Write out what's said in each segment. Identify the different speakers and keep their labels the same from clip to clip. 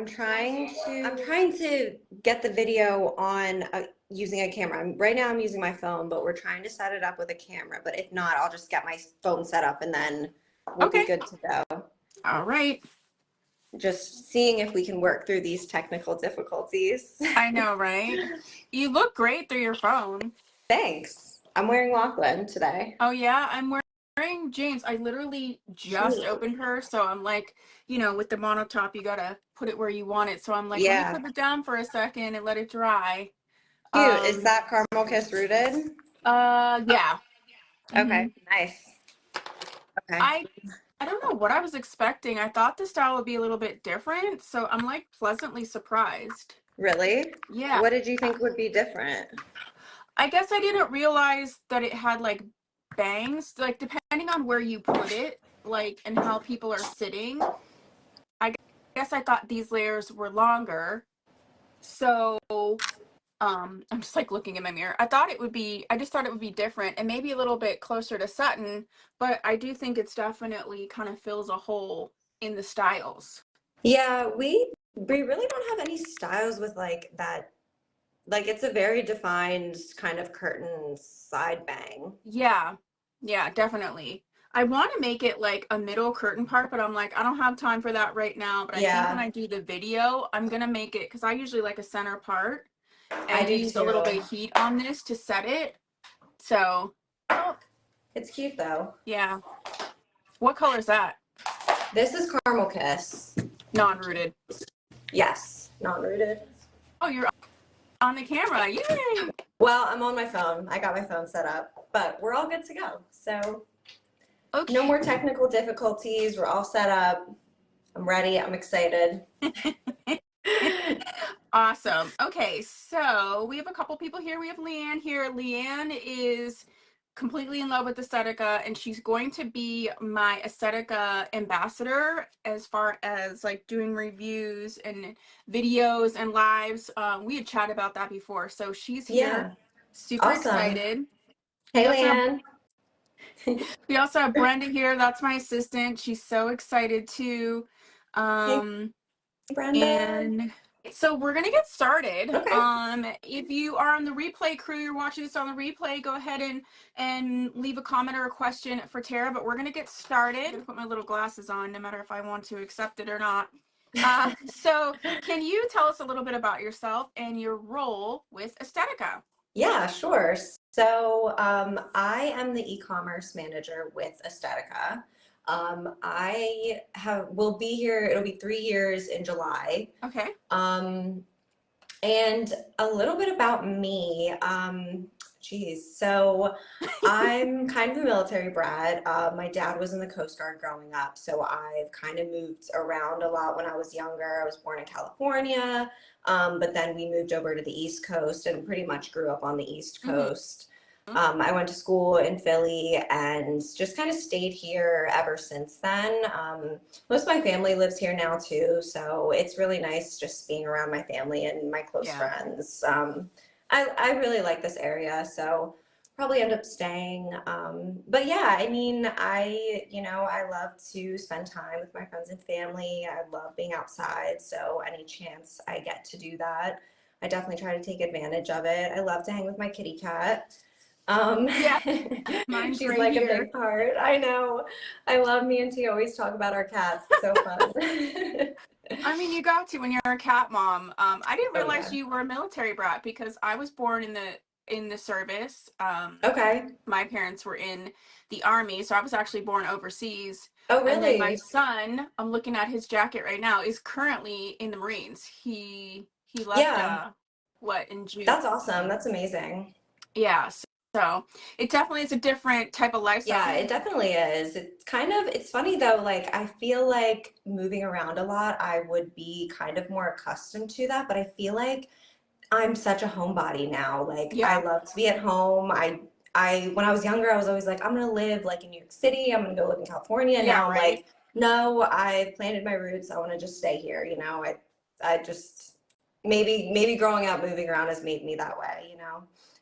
Speaker 1: I'm trying to get the video on using a camera. Right now I'm using my phone, but we're trying to set it up with a camera. But if not, I'll just get my phone set up and then we'll be good to go.
Speaker 2: All right.
Speaker 1: Just seeing if we can work through these technical difficulties.
Speaker 2: I know, right? You look great through your phone.
Speaker 1: Thanks. I'm wearing Lachlan today.
Speaker 2: Oh yeah, I'm wearing James. I literally just opened her, so I'm like, you know, with the monotop, you gotta put it where you want it. So I'm like, let me put it down for a second and let it dry.
Speaker 1: Cute. Is that Caramel Kiss rooted?
Speaker 2: Yeah.
Speaker 1: Okay, nice. Okay.
Speaker 2: I don't know what I was expecting. I thought the style would be a little bit different, so I'm like pleasantly surprised.
Speaker 1: Really?
Speaker 2: Yeah.
Speaker 1: What did you think would be different?
Speaker 2: I guess I didn't realize that it had like bangs, like depending on where you put it, like, and how people are sitting. I guess I thought these layers were longer. So I'm just like looking in my mirror. I just thought it would be different and maybe a little bit closer to satin, but I do think it's definitely kind of fills a hole in the styles.
Speaker 1: Yeah, we really don't have any styles with like that. Like it's a very defined kind of curtain side bang.
Speaker 2: Yeah, definitely. I want to make it like a middle curtain part, but I'm like, I don't have time for that right now. But I think when I do the video, I'm gonna make it, because I usually like a center part and use a little bit of heat on this to set it. So
Speaker 1: it's cute though.
Speaker 2: Yeah. What color is that?
Speaker 1: This is Caramel Kiss.
Speaker 2: Non-rooted.
Speaker 1: Yes, non-rooted.
Speaker 2: Oh, you're on the camera. Yay!
Speaker 1: Well, I'm on my phone. I got my phone set up, but we're all good to go. So no more technical difficulties. We're all set up. I'm ready. I'm excited.
Speaker 2: Awesome. Okay, so we have a couple people here. We have Leanne here. Leanne is completely in love with Estetica, and she's going to be my Estetica ambassador as far as like doing reviews and videos and lives. We had chatted about that before, so she's here. Super excited.
Speaker 1: Hey, Leanne.
Speaker 2: We also have Brenda here. That's my assistant. She's so excited too.
Speaker 1: Hey, Brenda.
Speaker 2: And so we're gonna get started.
Speaker 1: Okay.
Speaker 2: If you are on the replay crew, you're watching this on the replay, go ahead and leave a comment or a question for Tara. But we're gonna get started. I'm gonna put my little glasses on, no matter if I want to accept it or not. So can you tell us a little bit about yourself and your role with Estetica?
Speaker 1: Yeah, sure. So I am the e-commerce manager with Estetica. Will be here, it'll be 3 years in July.
Speaker 2: Okay.
Speaker 1: And a little bit about me. So I'm kind of a military brat. My dad was in the Coast Guard growing up, so I've kind of moved around a lot when I was younger. I was born in California, but then we moved over to the East Coast and pretty much grew up on the East Coast. I went to school in Philly and just kind of stayed here ever since then. Most of my family lives here now too, so it's really nice just being around my family and my close friends. I really like this area, so probably end up staying. But yeah, I mean, I love to spend time with my friends and family. I love being outside, so any chance I get to do that, I definitely try to take advantage of it. I love to hang with my kitty cat.
Speaker 2: Mine's
Speaker 1: she's
Speaker 2: right
Speaker 1: like
Speaker 2: here.
Speaker 1: a big part. I know. I love me and T always talk about our cats. It's so fun.
Speaker 2: I mean, you got to when you're a cat mom. I didn't realize you were a military brat because I was born in the service.
Speaker 1: Okay.
Speaker 2: My parents were in the Army, so I was actually born overseas.
Speaker 1: Oh, really?
Speaker 2: And then my son, I'm looking at his jacket right now, is currently in the Marines. He left in June.
Speaker 1: That's awesome. That's amazing.
Speaker 2: Yeah. So it definitely is a different type of lifestyle.
Speaker 1: Yeah, it definitely is. It's funny though, like I feel like moving around a lot, I would be kind of more accustomed to that, but I feel like I'm such a homebody now. Like I love to be at home. When I was younger, I was always like, I'm gonna live like in New York City, I'm gonna go live in California. Now I'm like, no, I planted my roots, I wanna just stay here, I just maybe growing up, moving around has made me that way,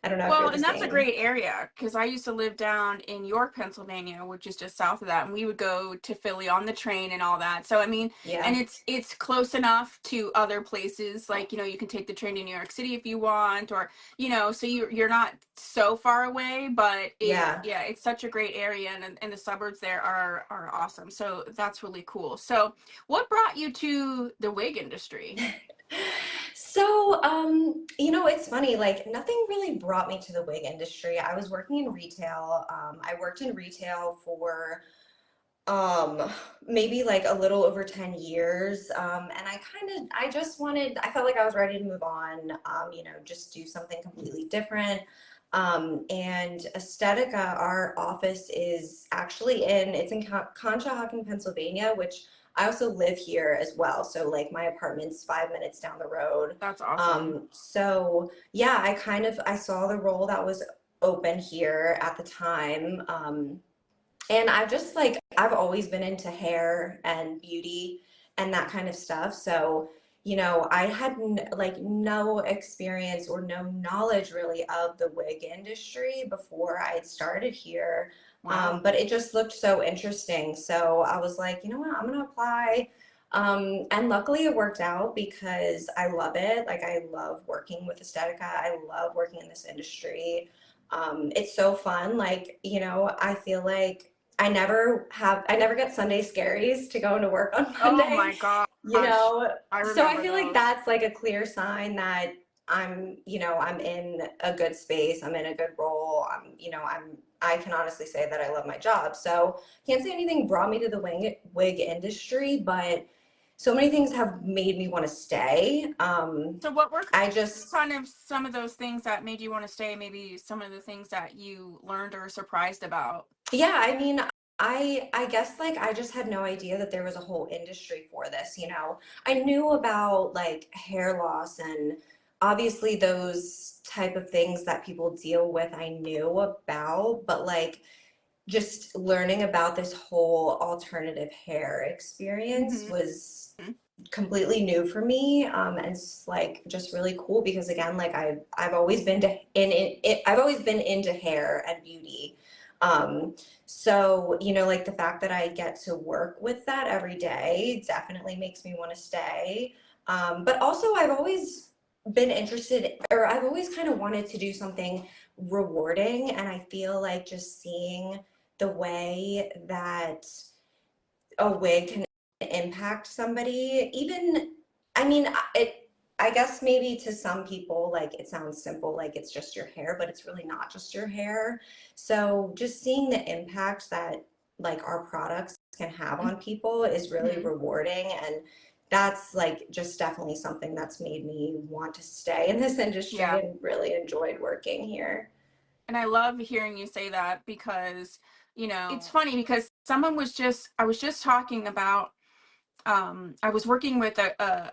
Speaker 1: I don't know if
Speaker 2: Well,
Speaker 1: you're the
Speaker 2: and that's a
Speaker 1: same.
Speaker 2: great area because I used to live down in York, Pennsylvania, which is just south of that, and we would go to Philly on the train and all that. So I mean, and
Speaker 1: Yeah.
Speaker 2: it's close enough to other places, like you can take the train to New York City if you want, or so you're not so far away, but
Speaker 1: Yeah.
Speaker 2: yeah, it's such a great area, and the suburbs there are awesome. So that's really cool. So what brought you to the wig industry?
Speaker 1: So, it's funny, like nothing really brought me to the wig industry. I was working in retail. I worked in retail for um maybe like a little over 10 years. And I felt like I was ready to move on, just do something completely different. And Estetica, our office is actually it's in Conshohocken, Pennsylvania, which I also live here as well. So like my apartment's 5 minutes down the road.
Speaker 2: That's awesome.
Speaker 1: So yeah, I saw the role that was open here at the time. And I've always been into hair and beauty and that kind of stuff. So, I had like no experience or no knowledge really of the wig industry before I had started here.
Speaker 2: Wow.
Speaker 1: But it just looked so interesting. So I was like, you know what, I'm gonna apply. And luckily it worked out because I love it. Like I love working with Estetica. I love working in this industry. It's so fun. Like, I feel like I never get Sunday scaries to go into work on
Speaker 2: Oh
Speaker 1: Monday,
Speaker 2: my gosh.
Speaker 1: you know.
Speaker 2: I
Speaker 1: So I
Speaker 2: remember
Speaker 1: feel like
Speaker 2: those.
Speaker 1: that's like a clear sign that I'm in a good space, I'm in a good role. I can honestly say that I love my job. So can't say anything brought me to the wig industry, but so many things have made me want to stay.
Speaker 2: So what were
Speaker 1: I just
Speaker 2: kind of some of those things that made you want to stay? Maybe some of the things that you learned or surprised about?
Speaker 1: Yeah, I mean, I guess like I just had no idea that there was a whole industry for this. I knew about like hair loss and obviously those type of things that people deal with, I knew about, but like just learning about this whole alternative hair experience
Speaker 2: Mm-hmm.
Speaker 1: was completely new for me, and it's like just really cool because again, like I've always been I've always been into hair and beauty. So like the fact that I get to work with that every day definitely makes me want to stay. But also I've always been interested, or I've always kind of wanted to do something rewarding, and I feel like just seeing the way that a wig can impact somebody, even, I mean, I guess maybe to some people, like it sounds simple, like it's just your hair, but it's really not just your hair. So just seeing the impact that like our products can have on people is really
Speaker 2: Mm-hmm.
Speaker 1: rewarding. And that's like just definitely something that's made me want to stay in this industry
Speaker 2: Yeah.
Speaker 1: and really enjoyed working here.
Speaker 2: And I love hearing you say that because, it's funny because I was just talking about, I was working with a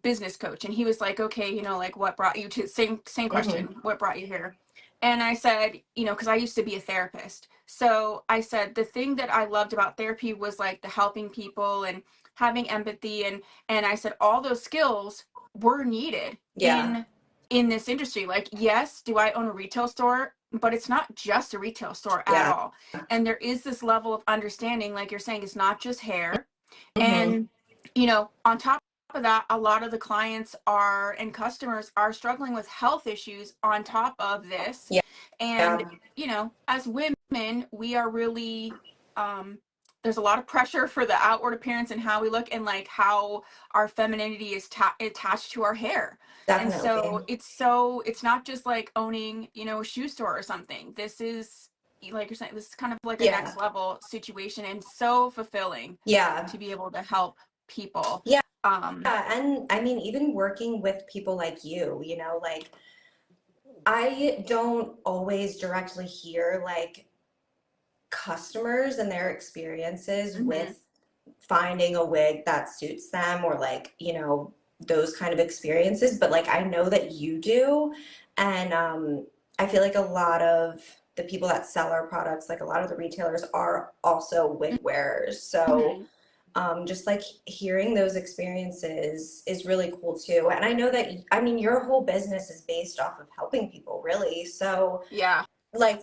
Speaker 2: business coach, and he was like, okay, like what brought you to, same
Speaker 1: Hmm.
Speaker 2: question, what brought you here? And I said, because I used to be a therapist. So I said the thing that I loved about therapy was like the helping people and having empathy, and I said all those skills were needed
Speaker 1: Yeah,
Speaker 2: in this industry. Like, yes, do I own a retail store? But it's not just a retail store at
Speaker 1: yeah.
Speaker 2: all. And there is this level of understanding, like you're saying, it's not just hair.
Speaker 1: Hmm.
Speaker 2: And, on top of that, a lot of the clients are and customers are struggling with health issues on top of this.
Speaker 1: Yeah,
Speaker 2: And,
Speaker 1: yeah,
Speaker 2: as women, we are really, there's a lot of pressure for the outward appearance and how we look and like how our femininity is attached to our hair. And
Speaker 1: definitely.
Speaker 2: so it's not just like owning, a shoe store or something. This is, like you're saying, this is kind of like a
Speaker 1: Yeah,
Speaker 2: next level situation and so fulfilling
Speaker 1: yeah,
Speaker 2: to be able to help people.
Speaker 1: yeah.
Speaker 2: Um,
Speaker 1: And I mean, even working with people like like I don't always directly hear like customers and their experiences
Speaker 2: mhm.
Speaker 1: with finding a wig that suits them, or like, those kind of experiences. But like I know that you do. And I feel like a lot of the people that sell our products, like a lot of the retailers are also wig wearers. So
Speaker 2: Mhm.
Speaker 1: just like hearing those experiences is really cool too. And I know that, I mean, your whole business is based off of helping people, really. So
Speaker 2: Yeah.
Speaker 1: like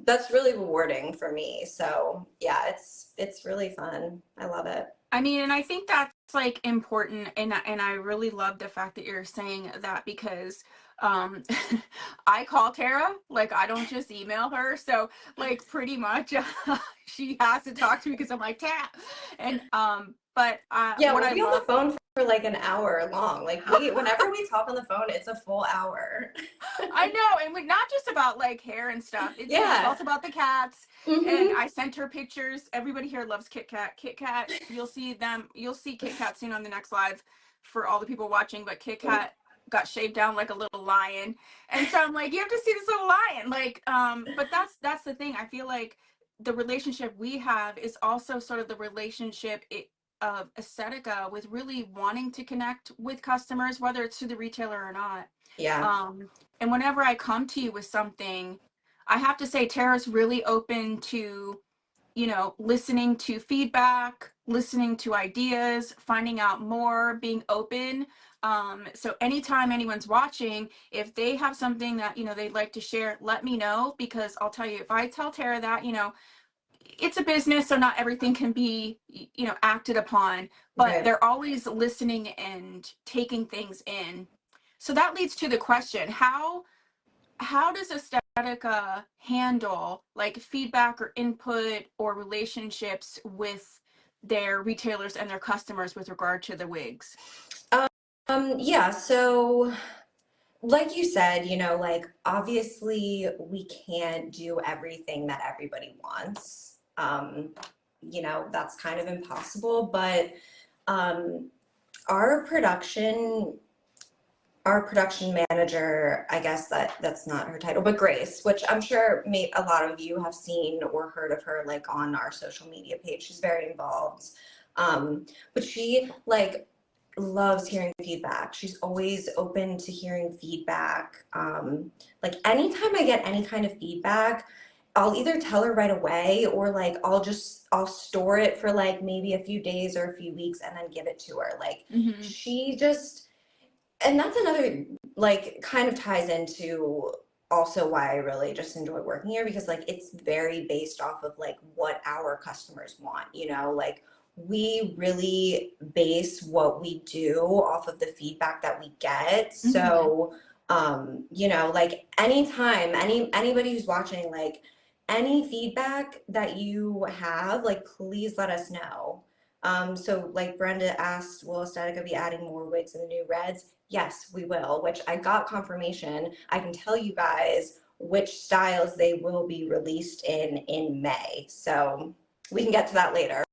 Speaker 1: that's really rewarding for me. So yeah, it's really fun. I love it.
Speaker 2: I mean, and I think that's like important, and I really love the fact that you're saying that because um I call Tara, like I don't just email her. So like pretty much she has to talk to me because I'm like Tara. And but
Speaker 1: Yeah,
Speaker 2: what
Speaker 1: we'll
Speaker 2: I
Speaker 1: be on the
Speaker 2: love
Speaker 1: phone for like an hour long. Like whenever we talk on the phone, it's a full hour.
Speaker 2: I know, and not just about like hair and stuff. It's
Speaker 1: Yeah.
Speaker 2: also about the cats. And
Speaker 1: Hmm.
Speaker 2: I sent her pictures. Everybody here loves Kit Kat. Kit Kat, you'll see them. You'll see Kit Kat soon on the next live for all the people watching. But Kit Kat got shaved down like a little lion, and so I'm like, you have to see this little lion. Like, but that's the thing. I feel like the relationship we have is also sort of the relationship of Estetica with really wanting to connect with customers, whether it's to the retailer or not.
Speaker 1: Yeah.
Speaker 2: Um, and whenever I come to you with something, I have to say Tara's really open to, listening to feedback, listening to ideas, finding out more, being open. So anytime anyone's watching, if they have something that, they'd like to share, let me know, because I'll tell you, if I tell Tara that, it's a business, so not everything can be, acted upon, but
Speaker 1: Right.
Speaker 2: they're always listening and taking things in. So that leads to the question, how does Estetica handle like feedback or input or relationships with their retailers and their customers with regard to the wigs?
Speaker 1: Yeah, so like you said, like obviously we can't do everything that everybody wants. That's kind of impossible, but um, our production our production manager, I guess that's not her title, but Grace, which I'm sure a lot of you have seen or heard of her like on our social media page. She's very involved. But she like loves hearing feedback. She's always open to hearing feedback. Like anytime I get any kind of feedback, I'll either tell her right away or like I'll store it for like maybe a few days or a few weeks and then give it to her. Like
Speaker 2: Mm-hmm.
Speaker 1: she just and that's another like kind of ties into also why I really just enjoy working here because like it's very based off of like what our customers want, like we really base what we do off of the feedback that we get.
Speaker 2: Mm-hmm.
Speaker 1: So like anytime anybody who's watching, like any feedback that you have, like please let us know. So like Brenda asked, will Estetica be adding more wigs in the new reds? Yes, we will, which I got confirmation. I can tell you guys which styles they will be released in May. So we can get to that later.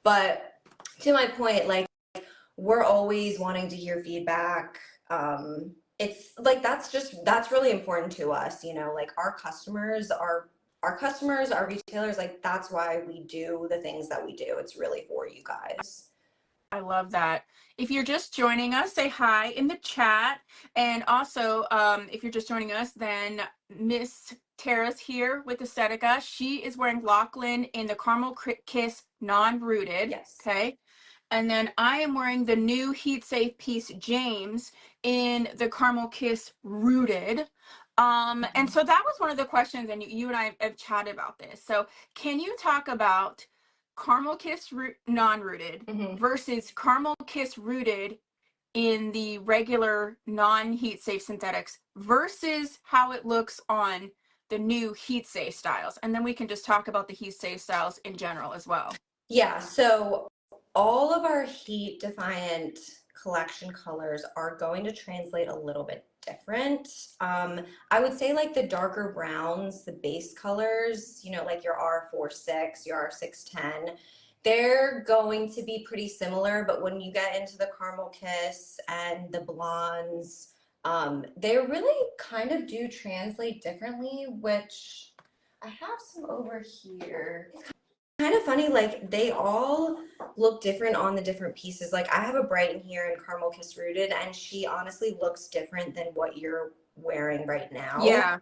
Speaker 1: But to my point, like we're always wanting to hear feedback. It's like that's really important to us, like our retailers, like that's why we do the things that we do. It's really for you guys.
Speaker 2: I love that. If you're just joining us, say hi in the chat. And also, if you're just joining us, then Miss Tara's here with Estetica. She is wearing Lachlan in the Caramel Kiss non-rooted.
Speaker 1: Yes.
Speaker 2: Okay. And then I am wearing the new Heat Safe piece James in the Caramel Kiss rooted. And so that was one of the questions, and you and I have chatted about this. So can you talk about Caramel Kiss non-rooted
Speaker 1: Mm-hmm.
Speaker 2: versus Caramel Kiss rooted in the regular non-heat safe synthetics versus how it looks on the new heat safe styles? And then we can just talk about the heat safe styles in general as well.
Speaker 1: Yeah, so all of our heat defiant collection colors are going to translate a little bit different. I would say like the darker browns, the base colors, like your R46, your R610, they're going to be pretty similar, but when you get into the Caramel Kiss and the blondes, they really kind of do translate differently, which I have some over here. Kind of funny, like they all look different on the different pieces. Like I have a Brighton here in Caramel Kiss Rooted, and she honestly looks different than what you're wearing right now.
Speaker 2: Yeah.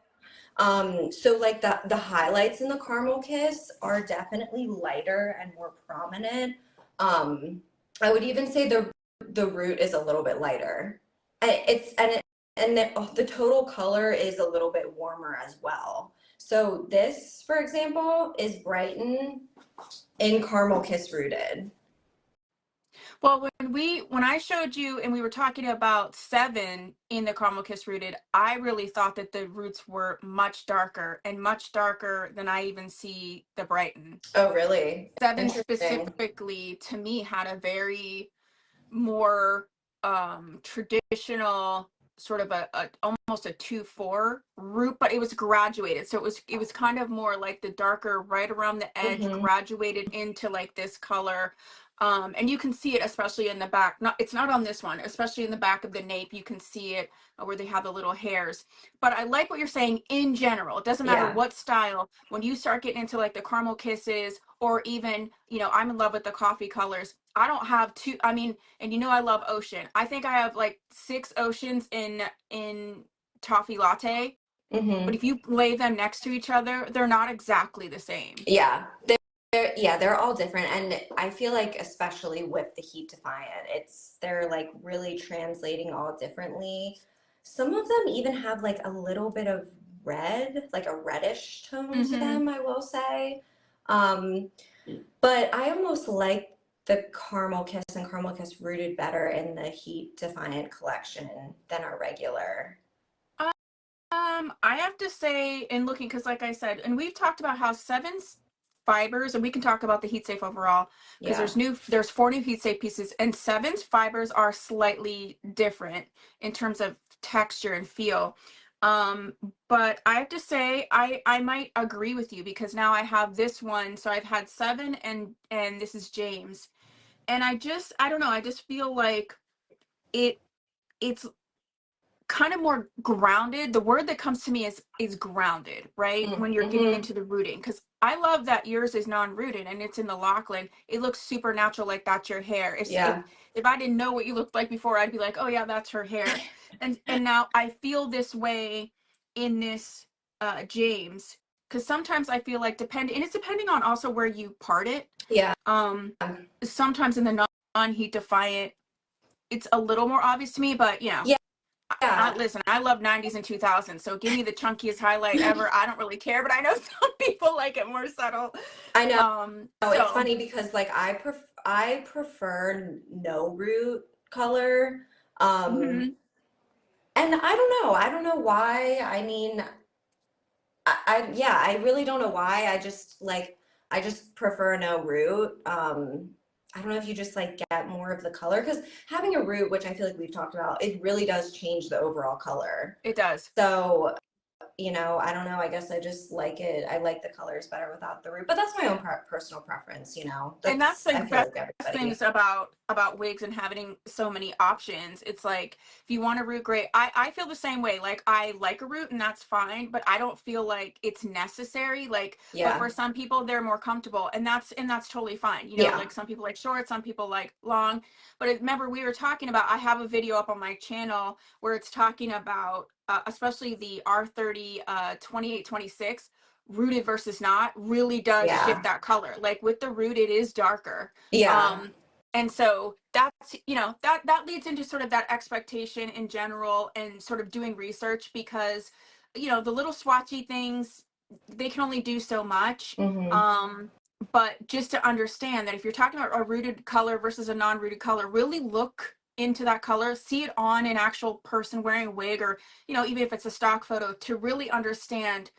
Speaker 1: So like the highlights in the Caramel Kiss are definitely lighter and more prominent. I would even say the root is a little bit lighter. It's and it, and the total color is a little bit warmer as well. So this, for example, is Brighton in Caramel Kiss Rooted.
Speaker 2: Well, when I showed you and we were talking about 7 in the Caramel Kiss Rooted, I really thought that the roots were much darker and much darker than I even see the Brighton.
Speaker 1: Oh, really?
Speaker 2: 7
Speaker 1: Interesting.
Speaker 2: specifically to me had a very more traditional sort of a almost a 2-4 root, but it was graduated, so it was kind of more like the darker right around the edge
Speaker 1: Mm-hmm.
Speaker 2: graduated into like this color. And you can see it especially in the back. It's not on this one, especially in the back of the nape you can see it, where they have the little hairs. But I like what you're saying in general. It doesn't matter
Speaker 1: Yeah.
Speaker 2: what style. When you start getting into like the Caramel Kisses, or even, I'm in love with the coffee colors. I don't have two. I mean, and I love ocean. I think I have like 6 oceans in toffee latte. But
Speaker 1: Mm-hmm.
Speaker 2: if you lay them next to each other, they're not exactly the same.
Speaker 1: Yeah. They're all different, and I feel like especially with the Heat Defiant, they're like really translating all differently. Some of them even have like a little bit of red, like a reddish tone to
Speaker 2: Mm-hmm.
Speaker 1: them, I will say. Um, but I almost like the Caramel Kiss and Caramel Kiss Rooted better in the Heat Defiant collection than our regular.
Speaker 2: I have to say, in looking, because like I said, and we've talked about how 7's fibers, and we can talk about the heat safe overall, because
Speaker 1: Yeah.
Speaker 2: there's 4 new heat safe pieces, and 7's fibers are slightly different in terms of texture and feel. Um, but I have to say, I might agree with you, because now I have this one, so I've had 7, and this is James, and I don't know, I just feel like it it's kind of more grounded. The word that comes to me is grounded, right? When you're getting
Speaker 1: Mm-hmm.
Speaker 2: into the rooting, because I love that yours is non-rooted and it's in the Lachlan. It looks super natural, like that's your hair. If
Speaker 1: Yeah.
Speaker 2: if I didn't know what you looked like before, I'd be like, oh yeah, that's her hair. And now I feel this way in this James, because sometimes I feel like it's depending on also where you part it.
Speaker 1: Yeah.
Speaker 2: um Sometimes in the non-heat defiant, it's a little more obvious to me, but
Speaker 1: Yeah. Yeah.
Speaker 2: listen, I love 90s and 2000s, so give me the chunkiest highlight ever. I don't really care, but I know some people like it more subtle.
Speaker 1: I know. Oh, it's
Speaker 2: So,
Speaker 1: funny because like I prefer no root color. Um,
Speaker 2: mhm.
Speaker 1: and I don't know why. I mean, yeah, I really don't know why. I just prefer no root. I don't know if you just like get more of the color because having a root, which I feel like we've talked about, it really does change the overall color.
Speaker 2: It does.
Speaker 1: So I don't know. I guess I just like it. I like the colors better without the root, but that's my own personal preference.
Speaker 2: And that's
Speaker 1: I
Speaker 2: the
Speaker 1: feel
Speaker 2: best
Speaker 1: like everybody.
Speaker 2: things about wigs and having so many options. It's like, if you want a root, great. I feel the same way. Like, I like a root and that's fine, but I don't feel like it's necessary. Like, but
Speaker 1: Yeah.
Speaker 2: for some people they're more comfortable, and that's totally fine.
Speaker 1: Yeah.
Speaker 2: Like some people like short, some people like long. But remember, we were talking about, I have a video up on my channel where it's talking about especially the R30 2826 rooted versus not really does shift
Speaker 1: Yeah.
Speaker 2: that color. Like with the root, it is darker.
Speaker 1: Yeah.
Speaker 2: um and so that's, that leads into sort of that expectation in general, and sort of doing research, because the little swatchy things, they can only do so much.
Speaker 1: Hmm.
Speaker 2: But just to understand that if you're talking about a rooted color versus a non-rooted color, really look into that color, see it on an actual person wearing a wig, or even if it's a stock photo, to really understand.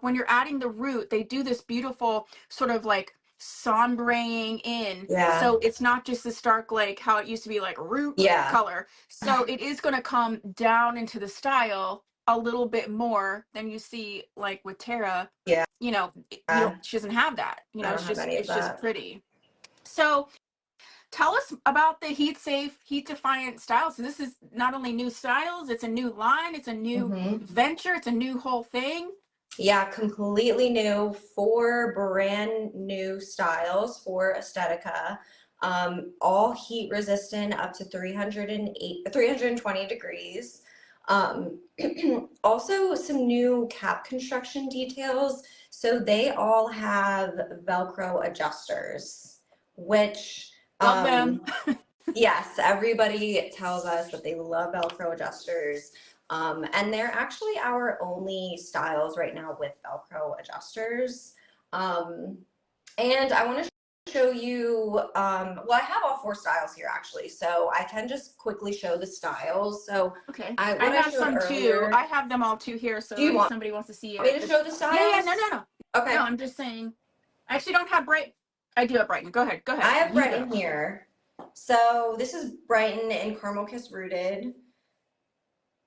Speaker 2: When you're adding the root, they do this beautiful sort of like sombraying in,
Speaker 1: Yeah.
Speaker 2: so it's not just the stark, like how it used to be, like root
Speaker 1: Yeah.
Speaker 2: color. So it is going to come down into the style a little bit more than you see like with Tara.
Speaker 1: Yeah.
Speaker 2: She doesn't have that.
Speaker 1: I don't
Speaker 2: It's
Speaker 1: have
Speaker 2: just
Speaker 1: any of
Speaker 2: it's just
Speaker 1: that.
Speaker 2: pretty. So tell us about the heat safe, heat defiant styles. So this is not only new styles, it's a new line, it's a new
Speaker 1: Hmm.
Speaker 2: venture, it's a new whole thing.
Speaker 1: Yeah, completely new, 4 brand new styles for Estetica. All heat resistant up to 320 degrees. Um, also some new cap construction details. So they all have Velcro adjusters, which,
Speaker 2: Love them.
Speaker 1: yes, everybody tells us that they love Velcro adjusters. And they're actually our only styles right now with Velcro adjusters. Um, and I want to show you, well, I have all four styles here actually, so I can just quickly show the styles. So
Speaker 2: Okay. I
Speaker 1: what I
Speaker 2: have
Speaker 1: showed
Speaker 2: some too.
Speaker 1: earlier,
Speaker 2: I have them all too here.
Speaker 1: do
Speaker 2: So
Speaker 1: you
Speaker 2: if
Speaker 1: want
Speaker 2: somebody wants to see
Speaker 1: me
Speaker 2: it,
Speaker 1: to show the
Speaker 2: yeah,
Speaker 1: styles?
Speaker 2: no, no, no. No,
Speaker 1: Okay.
Speaker 2: I'm just saying. I actually don't have Bright. I do have Brighton. Go ahead. Go
Speaker 1: I
Speaker 2: ahead.
Speaker 1: have
Speaker 2: You go.
Speaker 1: Brighton here. So this is Brighton in Caramel Kiss Rooted.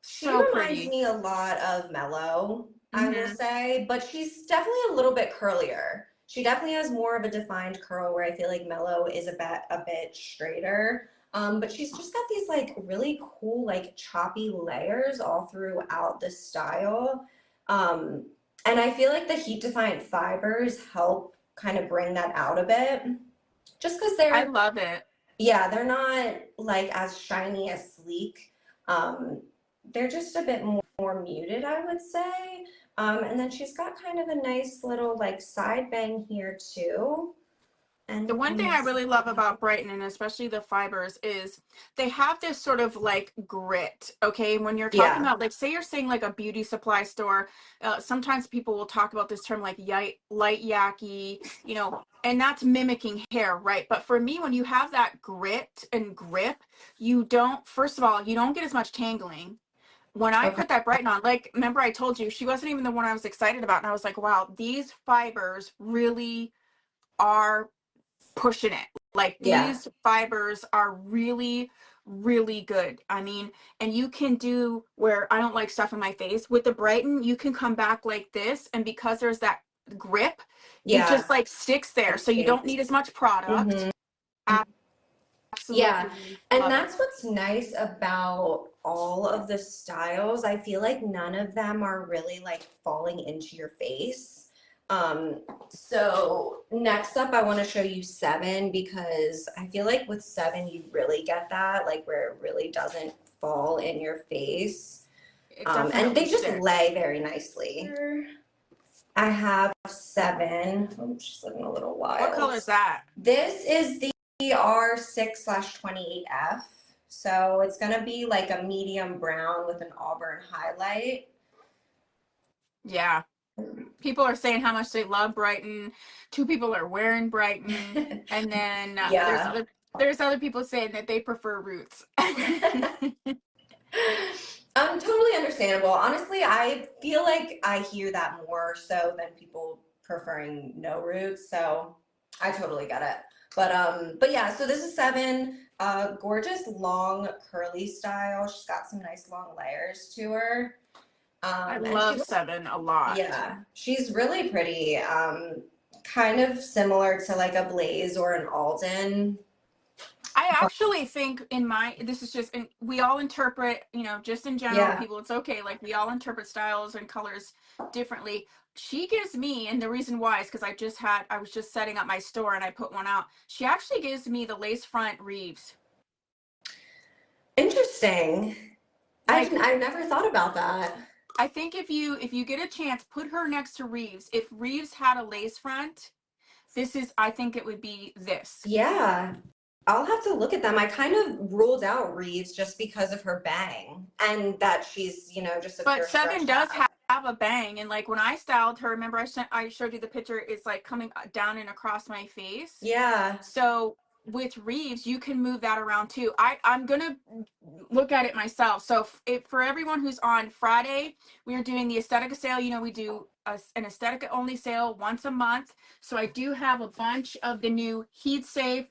Speaker 1: She
Speaker 2: So
Speaker 1: reminds
Speaker 2: pretty.
Speaker 1: me a lot of Mellow, I will
Speaker 2: Mm-hmm.
Speaker 1: say, but she's definitely a little bit curlier. She definitely has more of a defined curl where I feel like Mellow is a bit straighter. But she's just got these like really cool like choppy layers all throughout the style. Um, and I feel like the heat defiant fibers help kind of bring that out a bit. Just because
Speaker 2: I
Speaker 1: they're,
Speaker 2: love it.
Speaker 1: yeah, they're not like as shiny as sleek. Um, they're just a bit more muted, I would say. And then she's got kind of a nice little like side bang here too.
Speaker 2: The
Speaker 1: And
Speaker 2: one
Speaker 1: on
Speaker 2: thing I
Speaker 1: this
Speaker 2: really love
Speaker 1: side,
Speaker 2: about Brighton, and especially the fibers, is they have this sort of like grit. Okay, when you're talking
Speaker 1: yeah,
Speaker 2: about, like, say you're saying like a beauty supply store, sometimes people will talk about this term like light yaki, and that's mimicking hair, right? But for me, when you have that grit and grip, you don't. First of all, you don't get as much tangling. When I
Speaker 1: okay,
Speaker 2: put that Brighton on, like, remember I told you she wasn't even the one I was excited about, and I was like, wow, these fibers really are pushing it. Like,
Speaker 1: yeah,
Speaker 2: these fibers are really, really good. I mean, and you can do where I don't like stuff in my face. With the Brighton, you can come back like this, and because there's that grip, it
Speaker 1: yeah,
Speaker 2: just like sticks there.
Speaker 1: it
Speaker 2: So you don't
Speaker 1: stays.
Speaker 2: need as much product.
Speaker 1: Mm-hmm. Yeah,
Speaker 2: Absolutely
Speaker 1: and
Speaker 2: love it.
Speaker 1: that's what's nice about all of the styles. I feel like none of them are really like falling into your face. So next up, I want to show you seven because I feel like with seven, you really get that, like where it really doesn't fall in your face.
Speaker 2: It
Speaker 1: And
Speaker 2: definitely
Speaker 1: they just
Speaker 2: sticks.
Speaker 1: lay very nicely. I have seven. Oh, she's looking a little
Speaker 2: What color
Speaker 1: wild.
Speaker 2: is that?
Speaker 1: This is the R6/28F. So it's gonna be like a medium brown with an auburn highlight.
Speaker 2: Yeah. People are saying how much they love Brighton. Two people are wearing Brighton, and then
Speaker 1: Yeah.
Speaker 2: there's other people saying that they prefer Roots.
Speaker 1: Totally understandable. Honestly, I feel like I hear that more so than people preferring no roots. So I totally get it. But yeah, so this is seven, gorgeous long curly style. She's got some nice long layers to her.
Speaker 2: I
Speaker 1: And she
Speaker 2: love
Speaker 1: looks,
Speaker 2: Seven a lot.
Speaker 1: yeah, she's really pretty. Kind of similar to like a Blaze or an Alden.
Speaker 2: I
Speaker 1: But
Speaker 2: actually think this is just, and we all interpret, just in general,
Speaker 1: yeah,
Speaker 2: people, it's okay. Like, we all interpret styles and colors differently. She gives me, and the reason why is because I was just setting up my store and I put one out. She actually gives me the lace front Reeves.
Speaker 1: interesting.
Speaker 2: Like,
Speaker 1: I've never thought about that.
Speaker 2: I think if you get a chance, put her next to Reeves. If Reeves had a lace front, I think it would be this.
Speaker 1: Yeah, I'll have to look at them. I kind of ruled out Reeves just because of her bang and that she's, just a
Speaker 2: But
Speaker 1: pure
Speaker 2: Seven
Speaker 1: stretch
Speaker 2: does
Speaker 1: ab.
Speaker 2: have a bang, and like when I styled her, remember I showed you the picture. It's like coming down and across my face.
Speaker 1: Yeah.
Speaker 2: So with Reeves, you can move that around too. I'm gonna look at it myself. So for everyone who's on Friday, we are doing the Estetica sale. We do an Estetica only sale once a month. So I do have a bunch of the new heat safe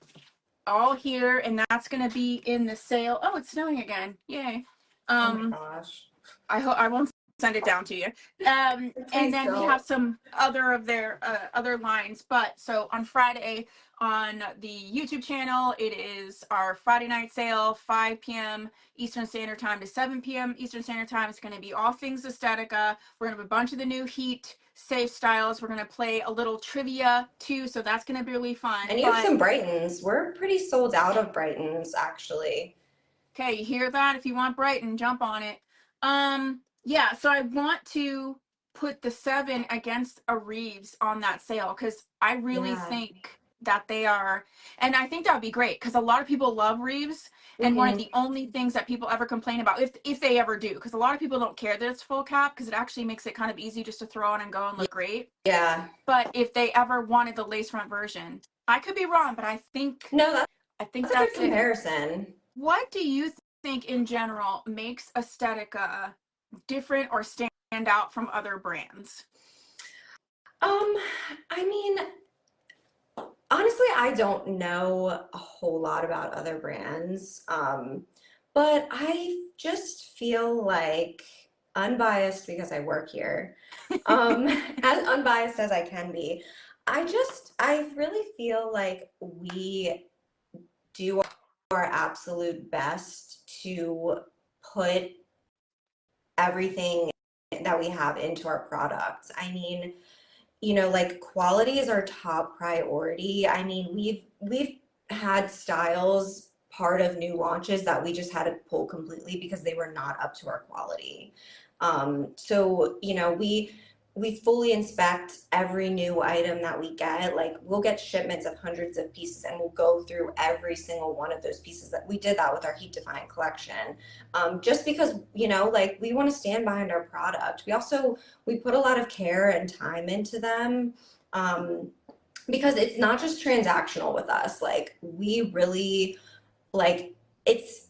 Speaker 2: all here, and that's gonna be in the sale. Oh, it's snowing again! Yay!
Speaker 1: Oh my
Speaker 2: Um,
Speaker 1: gosh.
Speaker 2: I hope I won't send it down to you. And
Speaker 1: Please
Speaker 2: then we
Speaker 1: don't.
Speaker 2: have some other of their other lines. But so on Friday on the YouTube channel, it is our Friday night sale, 5 p.m. Eastern Standard Time to 7 p.m. Eastern Standard Time. It's going to be all things Estetica. We're going to have a bunch of the new heat safe styles. We're going to play a little trivia too, so that's going to be really fun.
Speaker 1: And you have
Speaker 2: But
Speaker 1: some Brightons. We're pretty sold out of Brightons, actually.
Speaker 2: okay, you hear that? If you want Brighton, jump on it. Yeah, so I want to put the 7 against a Reeves on that sale because I really
Speaker 1: Yeah.
Speaker 2: think that they are, and I think that would be great because a lot of people love Reeves, and one of
Speaker 1: Hmm.
Speaker 2: the only things that people ever complain about, if they ever do, because a lot of people don't care that it's full cap because it actually makes it kind of easy just to throw on and go and look great.
Speaker 1: Yeah.
Speaker 2: But if they ever wanted the lace front version, I could be wrong, but
Speaker 1: No,
Speaker 2: I think
Speaker 1: that's a good
Speaker 2: that's it.
Speaker 1: comparison.
Speaker 2: What do you think in general makes Estetica different or stand out from other brands?
Speaker 1: Um, I mean, honestly, I don't know a whole lot about other brands. But I just feel like, unbiased because I work here, as unbiased as I can be, I really feel like we do our absolute best to put everything that we have into our products. I mean, like quality is our top priority. I mean, we've had styles part of new launches that we just had to pull completely because they were not up to our quality. So, we fully inspect every new item that we get. Like we'll get shipments of hundreds of pieces and we'll go through every single one of those pieces. That we did that with our Heat Defiant collection. Just because, like we want to stand behind our product. We put a lot of care and time into them, because it's not just transactional with us. Like we really, like, it's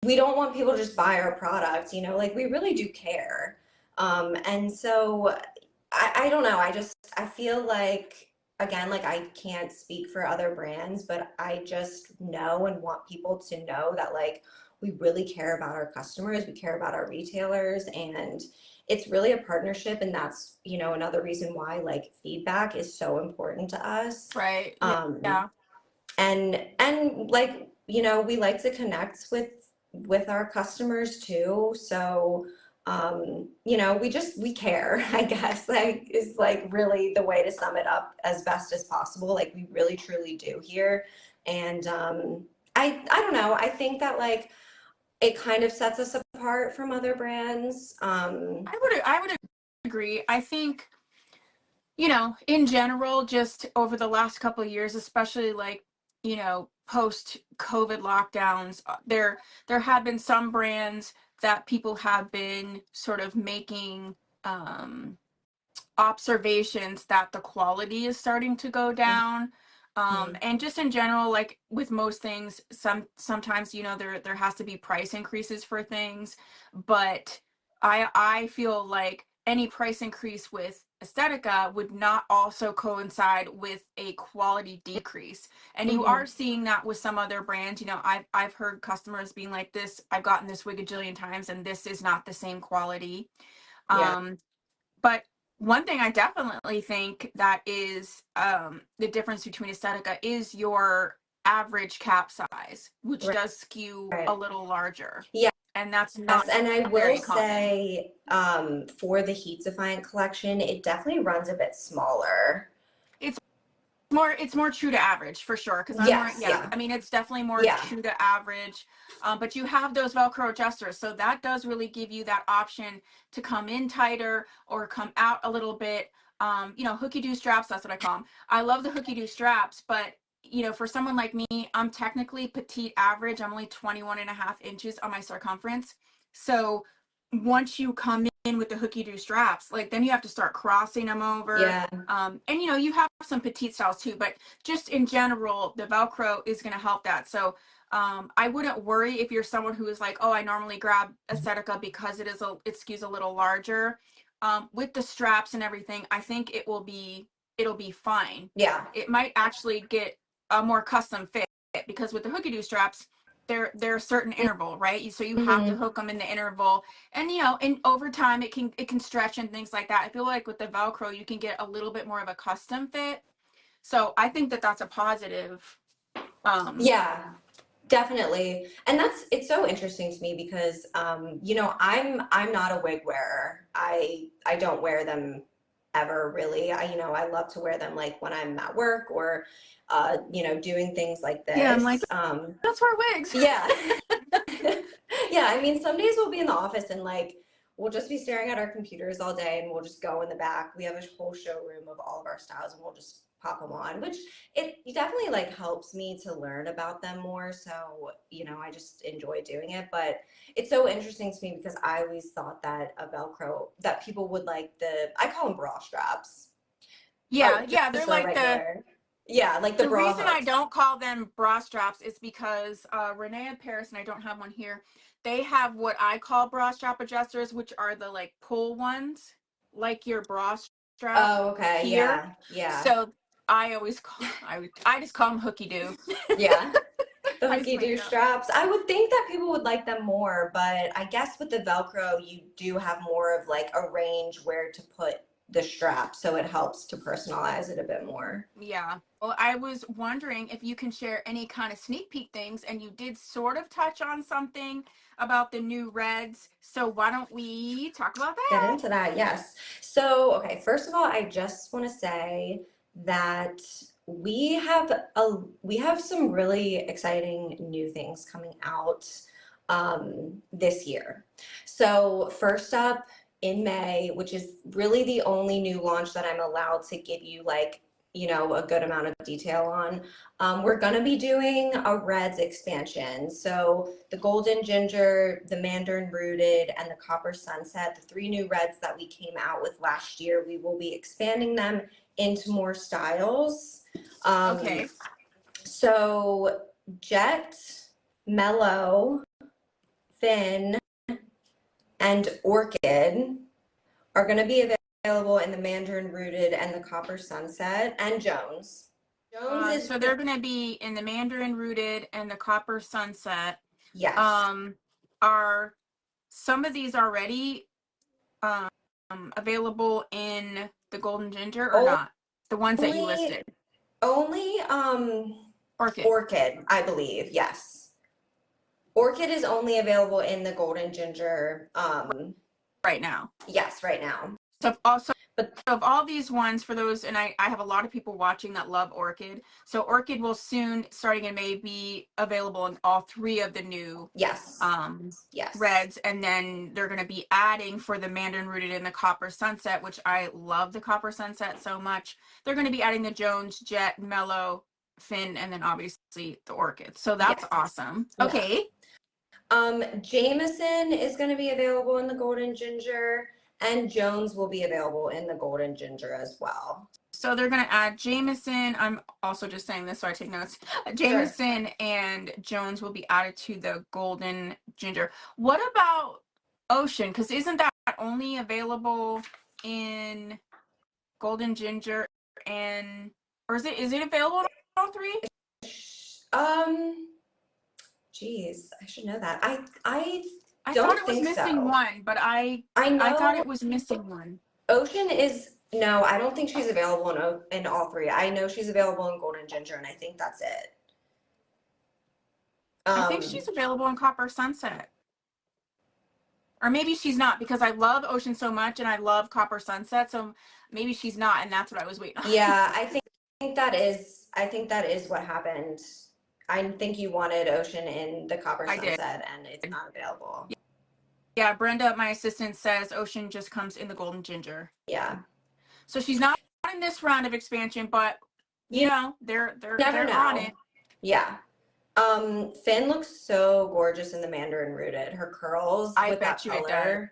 Speaker 1: we don't want people to just buy our products, like we really do care. And so I don't know, I feel like, again, like I can't speak for other brands, but I just know and want people to know that, like, we really care about our customers, we care about our retailers, and it's really a partnership. And that's, another reason why, like, feedback is so important to us.
Speaker 2: Right. Yeah.
Speaker 1: um
Speaker 2: Yeah.
Speaker 1: and like, we like to connect with our customers too. So, we care, I guess, like, is like really the way to sum it up as best as possible. Like we really truly do here. And I don't know, I think that, like, it kind of sets us apart from other brands.
Speaker 2: I would agree. I think, in general, just over the last couple of years, especially like, post COVID lockdowns, there have been some brands that people have been sort of making um observations that the quality is starting to go down.
Speaker 1: Mhm.
Speaker 2: And just in general, like with most things, sometimes, there has to be price increases for things, but I feel like any price increase with Estetica would not also coincide with a quality decrease. And you are
Speaker 1: Mhm.
Speaker 2: seeing that with some other brands. I've heard customers being like, this, I've gotten this wig a jillion times and this is not the same quality.
Speaker 1: Yeah.
Speaker 2: um but one thing I definitely think that is the difference between Estetica is your average cap size, which
Speaker 1: Right.
Speaker 2: does skew a
Speaker 1: Right.
Speaker 2: little larger.
Speaker 1: Yeah.
Speaker 2: And that's
Speaker 1: Yes,
Speaker 2: not
Speaker 1: and I will
Speaker 2: very common.
Speaker 1: say, for the Heat Defiant collection, it definitely runs a bit smaller.
Speaker 2: It's it's more true to average for sure, because I'm wearing,
Speaker 1: Yes,
Speaker 2: yeah,
Speaker 1: yeah,
Speaker 2: I mean, it's definitely more
Speaker 1: yeah,
Speaker 2: true to average. But you have those Velcro adjusters, so that does really give you that option to come in tighter or come out a little bit. Hooky doo straps, that's what I call them. I love the hooky doo straps, but for someone like me, I'm technically petite average. I'm only 21 and a half inches on my circumference. So once you come in with the hooky doo straps, like, then you have to start crossing them over.
Speaker 1: yeah,
Speaker 2: And you have some petite styles too, but just in general, the Velcro is going to help that. So I wouldn't worry if you're someone who is like, oh, I normally grab Estetica because it skews a little larger. With the straps and everything, I think it'll be fine.
Speaker 1: yeah.
Speaker 2: It might actually get a more custom fit, because with the hooky doo straps, they're a certain interval, right? So you have to
Speaker 1: Hmm.
Speaker 2: hook them in the interval, and and over time it can stretch and things like that. I feel like with the Velcro you can get a little bit more of a custom fit, so I think that that's a positive. um
Speaker 1: Yeah, definitely. And it's so interesting to me because, I'm not a wig wearer. I don't wear them ever really. I love to wear them like when I'm at work or, doing things like
Speaker 2: yeah, I'm like,
Speaker 1: this.
Speaker 2: let's wear wigs.
Speaker 1: Yeah. Yeah, I mean, some days we'll be in the office and, like, we'll just be staring at our computers all day and we'll just go in the back. We have a whole showroom of all of our styles and we'll just pop them on, which it definitely like helps me to learn about them more. So, you know, I just enjoy doing it. But it's so interesting to me because I always thought that a Velcro, that people would like I call them bra straps,
Speaker 2: Yeah, yeah, they're
Speaker 1: just a
Speaker 2: like
Speaker 1: regular. Yeah, like the
Speaker 2: the
Speaker 1: bra
Speaker 2: reason I
Speaker 1: hooks.
Speaker 2: don't call them bra straps is because Renee and Paris, and I don't have one here, they have what I call bra strap adjusters, which are the like pull ones, like your bra strap
Speaker 1: Oh, okay.
Speaker 2: here.
Speaker 1: Yeah. Yeah.
Speaker 2: So I always call, I just call them hooky doo.
Speaker 1: Yeah. The
Speaker 2: I just
Speaker 1: hooky
Speaker 2: make
Speaker 1: do
Speaker 2: it up.
Speaker 1: straps. I would think that people would like them more, but I guess with the Velcro, you do have more of like a range where to put the strap, so it helps to personalize it a bit more.
Speaker 2: Yeah. Well, I was wondering if you can share any kind of sneak peek things, and you did sort of touch on something about the new reds. So why don't we talk about
Speaker 1: Get
Speaker 2: that?
Speaker 1: into that, yes. So, okay, first of all, I just want to say that we have some really exciting new things coming out this year. So, first up in May, which is really the only new launch that I'm allowed to give you like, you know, a good amount of detail on. We're going to be doing a Reds expansion. So the Golden Ginger, the Mandarin Rooted, and the Copper Sunset, the three new Reds that we came out with last year, we will be expanding them into more styles. Um,
Speaker 2: Okay.
Speaker 1: so Jet, Mellow, Thin, and Orchid are going to be available in the Mandarin Rooted and the Copper Sunset, and Jones. Jones is,
Speaker 2: So they're going to be in the Mandarin Rooted and the Copper Sunset.
Speaker 1: yes.
Speaker 2: Um, are some of these already um, available in the Golden Ginger or not? The ones that you
Speaker 1: Only,
Speaker 2: listed.
Speaker 1: only
Speaker 2: Orchid.
Speaker 1: Orchid, I believe, yes. Orchid is only available in the Golden Ginger,
Speaker 2: Right now.
Speaker 1: yes, right now.
Speaker 2: So also
Speaker 1: But
Speaker 2: of all these ones, for those, and I have a lot of people watching that love Orchid. So Orchid will soon, starting in May, be available in all three of the new
Speaker 1: yes, yes,
Speaker 2: reds, and then they're going to be adding for the Mandarin Rooted and the Copper Sunset, which I love the Copper Sunset so much. They're going to be adding the Jones, Jet, Mellow, Finn, and then obviously the Orchid. So that's
Speaker 1: yes,
Speaker 2: awesome.
Speaker 1: yeah.
Speaker 2: Okay.
Speaker 1: Jameson is going to be available in the Golden Ginger, and Jones will be available in the Golden Ginger as well.
Speaker 2: So they're going to add Jameson. I'm also just saying this so I take notes.
Speaker 1: Sure.
Speaker 2: Jameson and Jones will be added to the Golden Ginger. What about Ocean? Because isn't that only available in Golden Ginger and, or is it available in all three?
Speaker 1: Um, geez, I should know that. I
Speaker 2: I thought
Speaker 1: don't
Speaker 2: it was
Speaker 1: think
Speaker 2: missing
Speaker 1: so.
Speaker 2: one, but
Speaker 1: I
Speaker 2: I thought
Speaker 1: know
Speaker 2: it was missing one.
Speaker 1: Ocean is, no, I don't think she's available in all three. I know she's available in Golden Ginger, and I think that's it.
Speaker 2: I think
Speaker 1: Um,
Speaker 2: she's available in Copper Sunset. Or maybe she's not, because I love Ocean so much and I love Copper Sunset. So maybe she's not, and that's what I was waiting on.
Speaker 1: yeah, I think that is what happened. I think you wanted Ocean in the Copper
Speaker 2: I did.
Speaker 1: Sunset, and it's not available.
Speaker 2: Yeah, Brenda, my assistant, says Ocean just comes in the Golden Ginger.
Speaker 1: Yeah,
Speaker 2: So she's not in this round of expansion, but you
Speaker 1: you
Speaker 2: know,
Speaker 1: never
Speaker 2: they're on
Speaker 1: know.
Speaker 2: it.
Speaker 1: Yeah. Finn looks so gorgeous in the Mandarin Rooted. Her curls
Speaker 2: I
Speaker 1: with that
Speaker 2: bet you it does.
Speaker 1: color,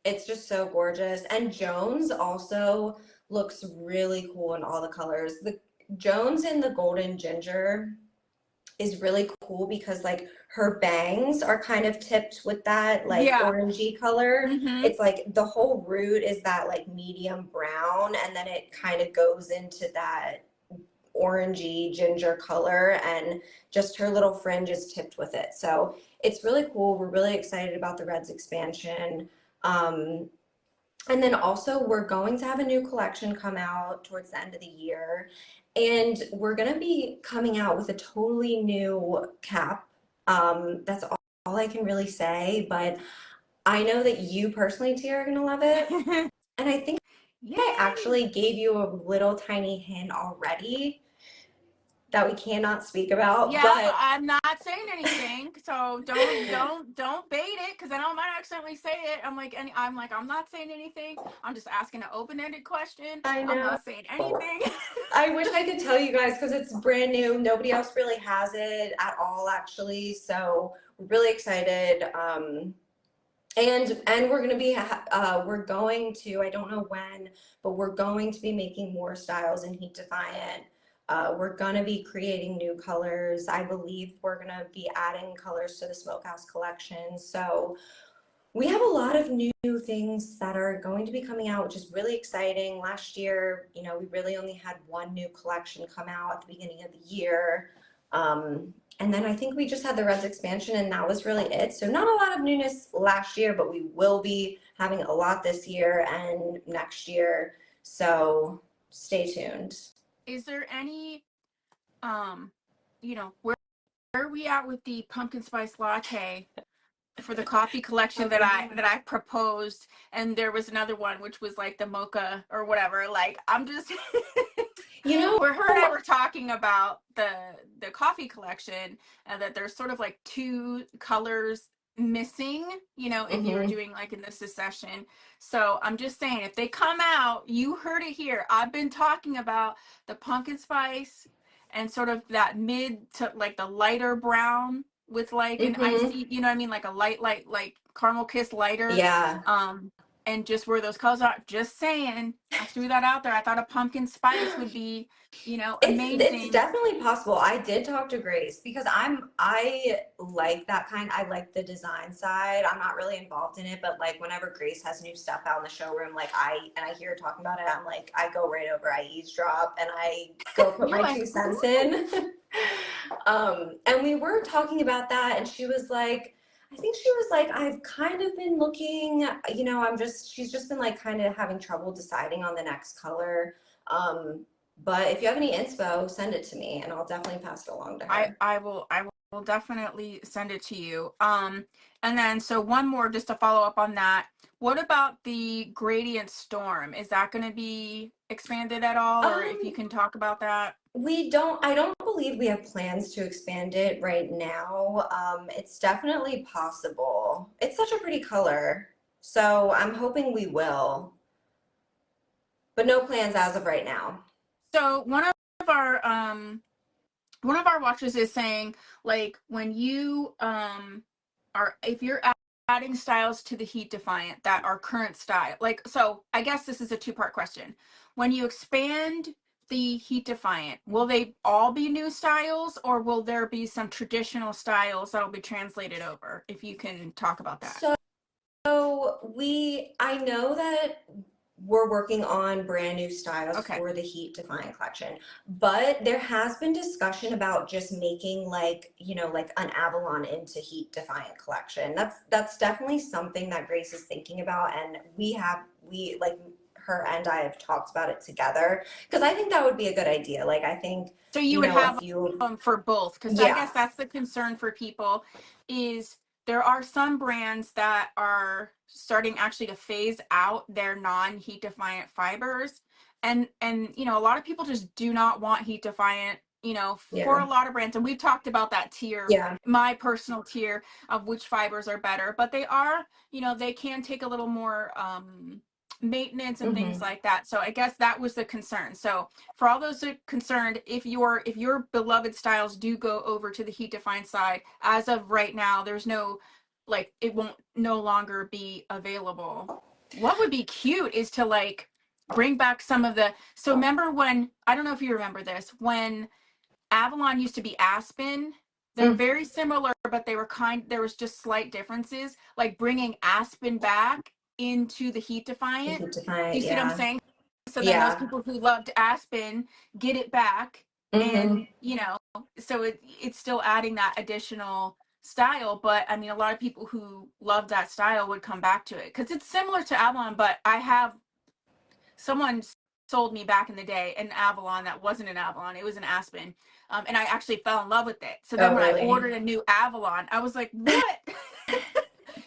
Speaker 1: it's just so gorgeous. And Jones also looks really cool in all the colors. The Jones in the Golden Ginger is really cool because like her bangs are kind of tipped with that like
Speaker 2: Yeah.
Speaker 1: orangey color.
Speaker 2: Mm-hmm.
Speaker 1: It's like the whole root is that like medium brown, and then it kind of goes into that orangey ginger color, and just her little fringe is tipped with it. So it's really cool. We're really excited about the Reds expansion. Um, and then also we're going to have a new collection come out towards the end of the year. And we're going to be coming out with a totally new cap. That's all I can really say. But I know that you personally, Tia, are going to love it. And I think I
Speaker 2: Yay.
Speaker 1: actually gave you a little tiny hint already that we cannot speak about,
Speaker 2: Yeah,
Speaker 1: but
Speaker 2: I'm not saying anything, so don't bait it, because then I might accidentally say it. I'm not saying anything. I'm just asking an open-ended question.
Speaker 1: I
Speaker 2: I'm
Speaker 1: know.
Speaker 2: not saying anything.
Speaker 1: I wish I could tell you guys because it's brand new. Nobody else really has it at all, actually. So we're really excited. And we're gonna be we're going to, I don't know when, but we're going to be making more styles in Heat Defiant. We're gonna be creating new colors. I believe we're gonna be adding colors to the Smokehouse collection. So we have a lot of new things that are going to be coming out, which is really exciting. Last year, you know, we really only had one new collection come out at the beginning of the year. And then I think we just had the Reds expansion, and that was really it. So not a lot of newness last year, but we will be having a lot this year and next year. So stay tuned.
Speaker 2: Is there any, um, where are we at with the pumpkin spice latte for the coffee collection that I proposed? And there was another one which was like the mocha or whatever. Like, I'm just
Speaker 1: You know,
Speaker 2: where her and I were talking about the coffee collection, and that there's sort of like two colors missing, if you were
Speaker 1: mhm.
Speaker 2: doing like in the secession. So I'm just saying, if they come out, you heard it here. I've been talking about the pumpkin spice and sort of that mid to like the lighter brown with like an
Speaker 1: Mhm.
Speaker 2: icy, like a light, like caramel kiss lighter.
Speaker 1: Yeah.
Speaker 2: Um, and just where those colors are. Just saying, I threw that out there. I thought a pumpkin spice would be,
Speaker 1: It's
Speaker 2: amazing.
Speaker 1: definitely possible. I did talk to Grace because I like that kind. I like the design side. I'm not really involved in it, but like whenever Grace has new stuff out in the showroom, like I hear her talking about it, I'm like I go right over, I eavesdrop, and I go put
Speaker 2: You're
Speaker 1: my
Speaker 2: like,
Speaker 1: 2 cents
Speaker 2: ooh.
Speaker 1: in. And we were talking about that, and she was like, I think she was like, I've kind of been looking, she's just been like kind of having trouble deciding on the next color. But if you have any inspo, send it to me and I'll definitely pass it along to her.
Speaker 2: I will definitely send it to you. And then so one more just to follow up on that. What about the gradient storm? Is that going to be expanded at all, or if you
Speaker 1: Um,
Speaker 2: can talk about that?
Speaker 1: I don't believe we have plans to expand it right now. It's definitely possible. It's such a pretty color. So I'm hoping we will, but no plans as of right now.
Speaker 2: So of our one of our watchers is saying, like, when you are if you're adding styles to the Heat Defiant that are current style, like, so I guess this is a two-part question. When you expand the Heat Defiant, will they all be new styles, or will there be some traditional styles that'll be translated over? If you can talk about that.
Speaker 1: So I know that we're working on brand new styles
Speaker 2: Okay.
Speaker 1: for the Heat Defiant collection, but there has been discussion about just making like, like an Avalon into Heat Defiant collection. That's definitely something that Grace is thinking about, and we like her and I have talked about it together because I think that would be a good idea. Like I think,
Speaker 2: So you would have
Speaker 1: a few,
Speaker 2: for both, because I
Speaker 1: yeah,
Speaker 2: guess that's the concern for people, is there are some brands that are starting actually to phase out their non-heat defiant fibers, and a lot of people just do not want heat defiant, for
Speaker 1: yeah,
Speaker 2: a lot of brands, and we've talked about that tier,
Speaker 1: yeah,
Speaker 2: my personal tier of which fibers are better, but they are, they can take a little more maintenance and things
Speaker 1: hmm
Speaker 2: like that. So I guess that was the concern. So for all those concerned, if your beloved styles do go over to the heat defined side, as of right now, there's no, like, it won't no longer be available. What would be cute is to like bring back some of the, so remember when, I don't know if you remember this, when Avalon used to be Aspen, they're very similar, but there was just slight differences, like bringing Aspen back into the Heat
Speaker 1: the
Speaker 2: Defiant.
Speaker 1: Heat
Speaker 2: Do
Speaker 1: Defiant,
Speaker 2: you see what I'm
Speaker 1: yeah,
Speaker 2: saying? So then those
Speaker 1: yeah,
Speaker 2: people who loved Aspen get it back,
Speaker 1: hmm
Speaker 2: and so it's still adding that additional style. But I mean, a lot of people who love that style would come back to it because it's similar to Avalon. But I have someone sold me back in the day an Avalon that wasn't an Avalon, it was an Aspen, and I actually fell in love with it. So then
Speaker 1: Oh,
Speaker 2: when I
Speaker 1: really?
Speaker 2: ordered a new Avalon, I was like, what?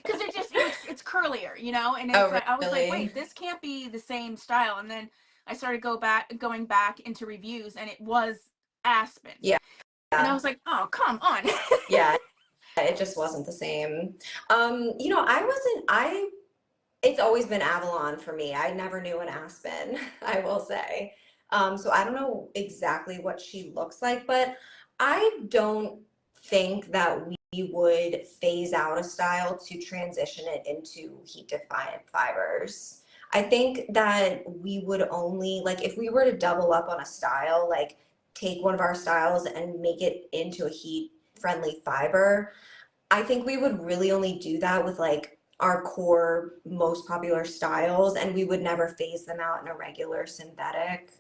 Speaker 2: Because it's curlier, and it's
Speaker 1: Oh,
Speaker 2: like, I was like,
Speaker 1: really?
Speaker 2: wait, this can't be the same style. And then I started going back into reviews, and it was aspen.
Speaker 1: Yeah.
Speaker 2: And I was like, oh, come on.
Speaker 1: Yeah. It just wasn't the same. You know, it's always been Avalon for me. I never knew an Aspen, I will say. So I don't know exactly what she looks like, but I don't think that we would phase out a style to transition it into heat defiant fibers. I think that we would only, like, if we were to double up on a style, like take one of our styles and make it into a heat friendly fiber, I think we would really only do that with like our core most popular styles, and we would never phase them out in a regular synthetic.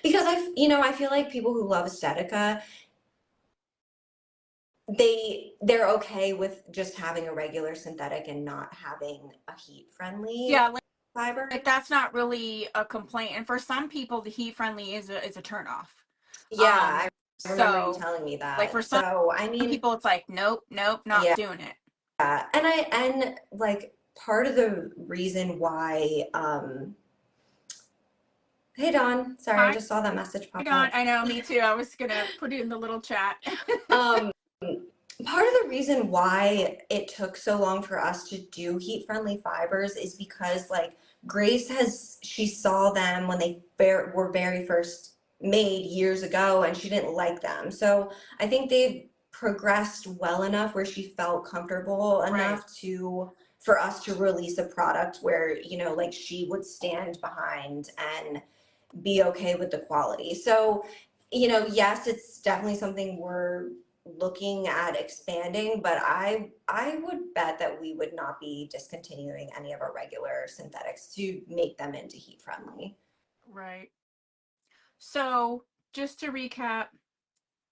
Speaker 1: Because I feel like people who love Estetica, they're okay with just having a regular synthetic and not having a heat friendly
Speaker 2: Yeah, like
Speaker 1: fiber.
Speaker 2: that's not really a complaint. And for some people, the heat friendly is a turn off.
Speaker 1: Yeah, I remember you
Speaker 2: So
Speaker 1: telling me
Speaker 2: like for
Speaker 1: that.
Speaker 2: some
Speaker 1: So, I mean,
Speaker 2: people, it's like, nope, nope, not
Speaker 1: yeah,
Speaker 2: doing it.
Speaker 1: and like part of the reason why hey Don, sorry, I
Speaker 2: Hi,
Speaker 1: just saw that message pop
Speaker 2: Don.
Speaker 1: up.
Speaker 2: I know, me too. I was gonna put it in the little chat.
Speaker 1: Um, Part of the reason why it took so long for us to do heat friendly fibers is because like she saw them when they were very first made years ago, and she didn't like them. So I think they've progressed well enough where she felt comfortable
Speaker 2: Right.
Speaker 1: enough to for us to release a product where, like she would stand behind and be okay with the quality. So, yes, it's definitely something we're looking at expanding, but I would bet that we would not be discontinuing any of our regular synthetics to make them into heat friendly.
Speaker 2: Right. So just to recap,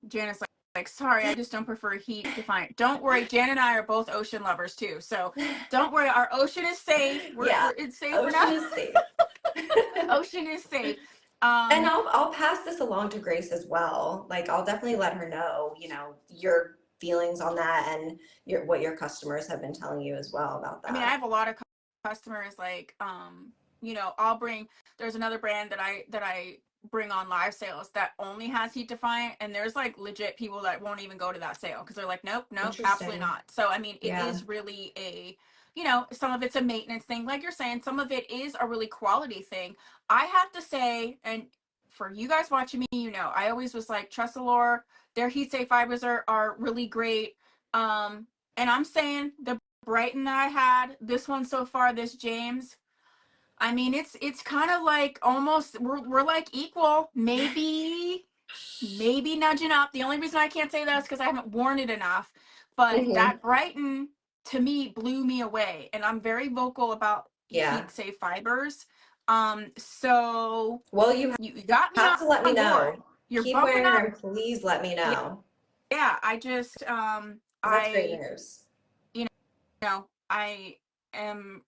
Speaker 2: Janice like, sorry, I just don't prefer heat defiant. Don't worry, Jan and I are both ocean lovers too. So don't worry, our ocean is safe.
Speaker 1: Yeah,
Speaker 2: It's safe for now.
Speaker 1: ocean is safe.
Speaker 2: Ocean is safe.
Speaker 1: And I'll pass this along to Grace as well. Like I'll definitely let her know, your feelings on that and what your customers have been telling you as well about
Speaker 2: I mean, I
Speaker 1: that.
Speaker 2: have a lot of customers like I'll bring there's another brand that I bring on live sales that only has heat defiant, and there's like legit people that won't even go to that sale because they're like, nope, nope, absolutely
Speaker 1: Interesting.
Speaker 2: not. So I mean, it
Speaker 1: Yeah.
Speaker 2: is really a some of it's a maintenance thing, like you're saying, some of it is a really quality thing. I have to say, and for you guys watching me, I always was like Tressallure, their heat safe fibers are really great. And I'm saying the Brighton that I had, this one so far, this James, I mean, it's kind of like almost we're like equal, maybe nudging up. The only reason I can't say that is because I haven't worn it enough. But
Speaker 1: Hmm.
Speaker 2: that Brighton to me blew me away, and I'm very vocal about
Speaker 1: Yeah.
Speaker 2: heat safe fibers. So
Speaker 1: Well, you
Speaker 2: you got me
Speaker 1: have to let me
Speaker 2: on board.
Speaker 1: know.
Speaker 2: You're
Speaker 1: Keep
Speaker 2: bumping
Speaker 1: wearing
Speaker 2: up.
Speaker 1: them, please let me
Speaker 2: Yeah,
Speaker 1: know.
Speaker 2: yeah. I just
Speaker 1: 'Cause that's great
Speaker 2: I
Speaker 1: news.
Speaker 2: you I am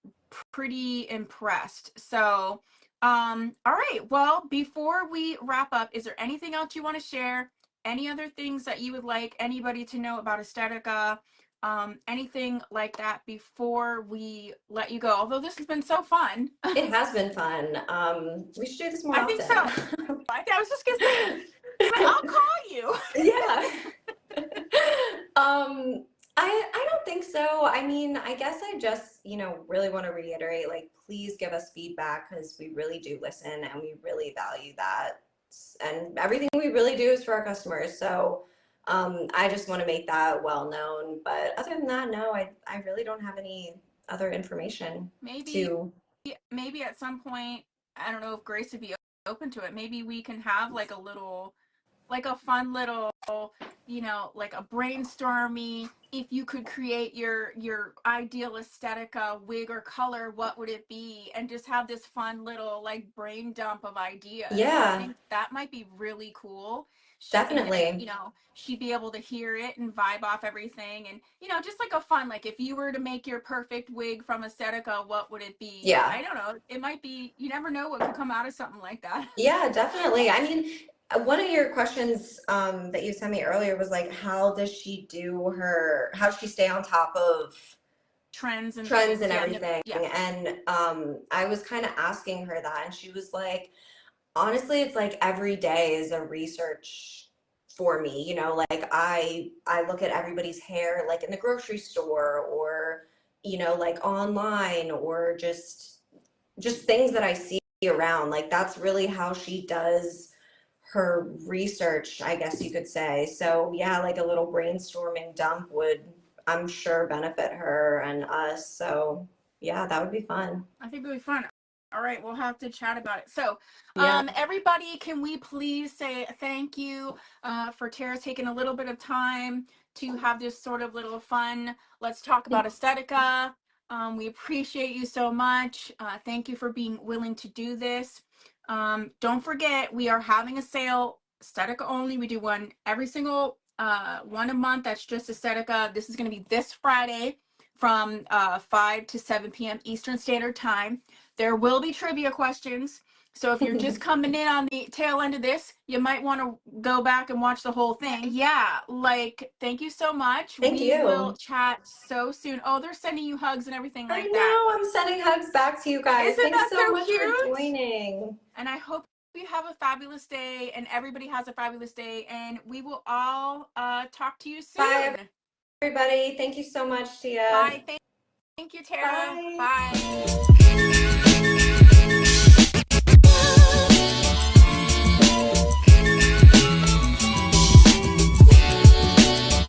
Speaker 2: pretty impressed. So, all right. Well, before we wrap up, is there anything else you want to share? Any other things that you would like anybody to know about Estetica? Anything like that before we let you go? Although this has been so fun.
Speaker 1: It has been fun. We should do this more
Speaker 2: I think so.
Speaker 1: often.
Speaker 2: I was just gonna say, I'll call you.
Speaker 1: Yeah. I don't think so. I mean, I guess I just, really want to reiterate, like, please give us feedback because we really do listen and we really value that. And everything we really do is for our customers. So, I just want to make that well known. But other than that, no, I really don't have any other information
Speaker 2: maybe
Speaker 1: to.
Speaker 2: maybe at some point, I don't know if Grace would be open to it. Maybe we can have like a fun little, like a brainstormy, if you could create your ideal Aesthetica wig or color, what would it be? And just have this fun little like brain dump of ideas. I
Speaker 1: Yeah,
Speaker 2: think that might be really cool. And then,
Speaker 1: definitely.
Speaker 2: she'd be able to hear it and vibe off everything. And, just like a fun, like if you were to make your perfect wig from Aesthetica, what would it be?
Speaker 1: Yeah.
Speaker 2: I don't know. It might be, you never know what could come out of something like that.
Speaker 1: Yeah, definitely. I mean, one of your questions that you sent me earlier was like, how does she stay on top of
Speaker 2: Trends and
Speaker 1: trends
Speaker 2: things.
Speaker 1: and
Speaker 2: Yeah.
Speaker 1: everything?
Speaker 2: Yeah.
Speaker 1: And I was kind of asking her that, and she was like, Honestly, it's like every day is a research for me, you know, like I look at everybody's hair like in the grocery store or like online or just things that I see around. Like that's really how she does her research, I guess you could say. So yeah, like a little brainstorming dump would, I'm sure, benefit her and us. So yeah, that would be fun.
Speaker 2: I think it'll be fun. All right, we'll have to chat about it. So,
Speaker 1: Yeah.
Speaker 2: everybody, can we please say thank you for Tara taking a little bit of time to have this sort of little fun? Let's talk about Estetica. We appreciate you so much. Thank you for being willing to do this. Don't forget, we are having a sale, Estetica only. We do one every single one a month. That's just Estetica. This is going to be this Friday from 5 to 7 p.m. Eastern Standard Time. There will be trivia questions. So if you're just coming in on the tail end of this, you might want to go back and watch the whole thing. Yeah, like, thank you so much.
Speaker 1: Thank
Speaker 2: We will
Speaker 1: you.
Speaker 2: chat so soon. Oh, they're sending you hugs and everything
Speaker 1: I
Speaker 2: like that.
Speaker 1: know. I'm sending hugs back to you guys.
Speaker 2: Isn't
Speaker 1: Thanks
Speaker 2: that
Speaker 1: so
Speaker 2: so
Speaker 1: much for
Speaker 2: cute?
Speaker 1: joining.
Speaker 2: And I hope you have a fabulous day and everybody has a fabulous day. And we will all talk to you
Speaker 1: Bye,
Speaker 2: soon.
Speaker 1: everybody. Thank you so much, Tia.
Speaker 2: Bye. Thank you, Tara.
Speaker 1: Bye.
Speaker 2: Bye.